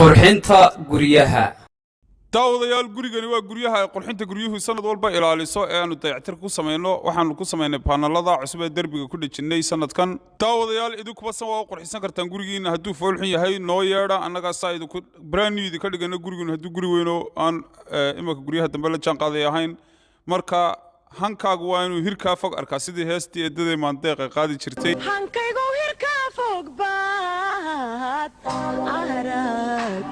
qurxinta guryaha daawadayaal gurigani waa guryaha ay qurxinta guryuhu sanad walba ilaaliso ee aanu dayactir ku sameeyno waxaanu ku sameeynay panelada cusub ee darbiga ku dhijinay sanadkan daawadayaal idinku san waa qurxinsan kartaan gurigiina hadduu foolxun yahay noo yeedha annaga saayid ku brand new ka dhigana gurigiina hadduu guri weyn oo aan imaka guryaha dambe la jaan qaaday ahayn marka hankaagu waa inuu hirka fog arkaa sidii heestii eedaday maandeeq qaadi jirtay hankaygu hirka fog baad arag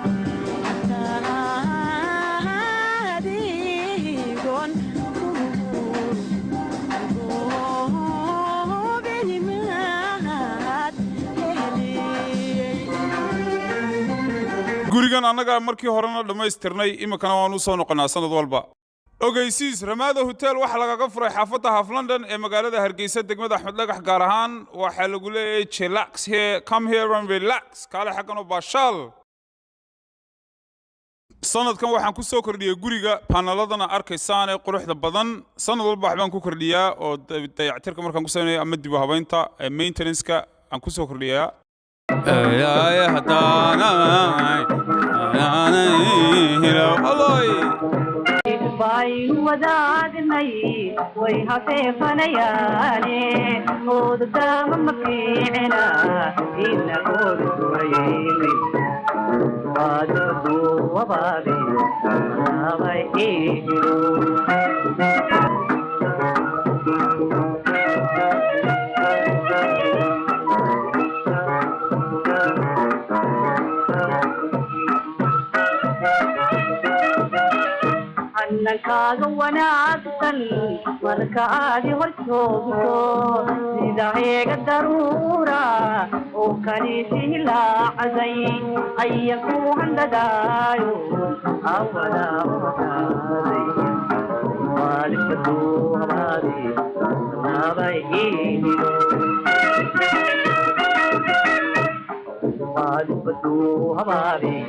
gurigan annaga markii horena dhamaystirnay imikana waan u soo noqonaa sanad walba ogeysiis Ramada Hotel waxa laga furay xaafadda Half London ee magaalada Hargeysa degmada Axmed Dhagax gaar ahaan waxa lagu leeyahay chillax here come here and relax kale xaqano baashal sanadkan waxaan ku soo kordhiyay guriga paneladana arkaysaan ee quruxda badan sanad walba waxbaan ku kordhiyaa oo dayactirka markaan ku sameeyo ama dib u habeynta maintenance-ka aan ku soo kordhiyaa يا هداناي هلو الله باي ودادني ويها فيفنياني خود دام مكيعنا إن قول ويلي وادبو وبابي أنكاغ ونعكسن مركادي هرشوبتو سيداهيغ الضرورة وكريسي لا عزي أيكو هنددايو أولا ومتازي والفتو همادي نابييني والفتو همادي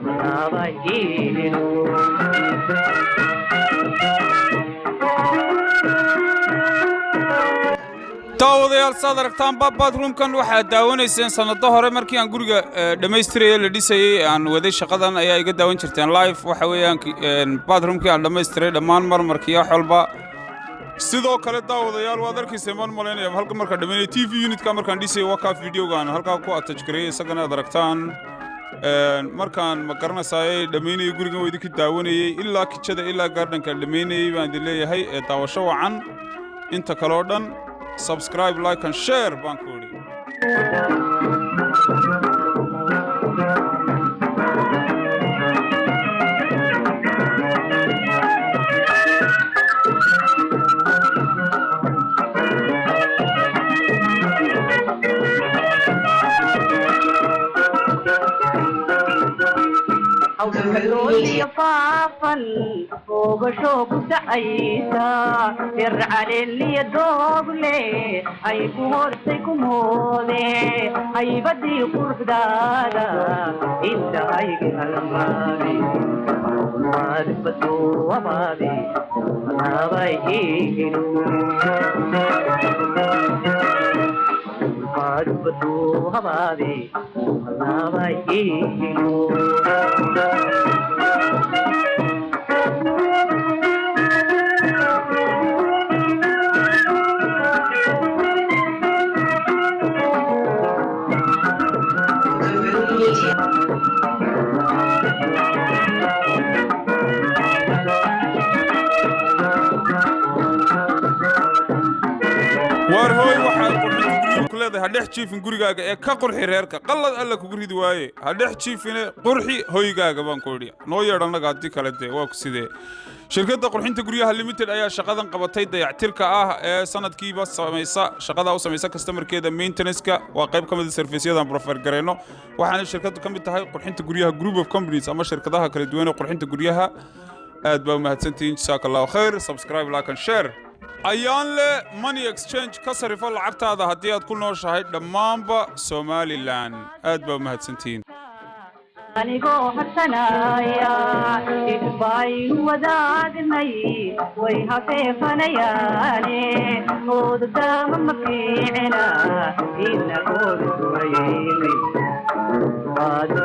نابييني daawadayaal saad aragtaan bathroomkan waxa daawanayseen sanado hore markii aan guriga dhameystirayay la dhisayay aan waday shaqadan ayaa iga daawan jirteen live waxa weeyaan bathroomkii aan dhameystiray dhammaan marmarkii xolba sidoo kale daawadayaal waad arkayseen man maleynaya halka marka dhameynay TV unit-ka markaan dhisayay waa ka videogan halka ku attach gareeyay isagana aad aragtaan markaan ma garanaysaay dhameynay guriga way idinka daawanayay ilaa kitchada ilaa gardenka dhameynay baan dileeyahay ee daawasho wacan inta kale oo dhan subscribe like and share bankuri أولي فافن فوق شوق سعيدا يرعى اللي دوغلي أي كورسكم هولي أي بدي قرب دادا إنت أي المالي والفتو ومالي أنا بيجينو والفتو ومالي أنا بيجينو warhooy waxaad qurxinta ku leedahay hadhex jiifin gurigaaga ee ka qurxi reerka qallad alla kugu ridi waaye hadhex jiifine qurxi hoygaaga baan ku odhiya noo yeedhanaga haddii kale dee waa ku sidee shirkadda qurxinta guryaha limited ayaa shaqadan qabatay dayactirka ah ee sanadkiiba samaysa shaqada u samaysa customerkeeda maintenance-ka waa qayb ka mid ah service-yadan profile gareyno waxaana shirkaddu ka mid tahay qurxinta guryaha group of companies ama shirkadaha kala duwan ee qurxinta guryaha aad baa mahadsantihiin jazakallahu khayr subscribe like and share ayaan le money exchange ka sarifo lacagtaada haddii aad ku nooshahay dhammaanba Somaliland aad baa mahadsantihiin anigoo xasanaya isbay wadaadnay way hafeefanayaane oodama mafiicina ina koodurayay Bye.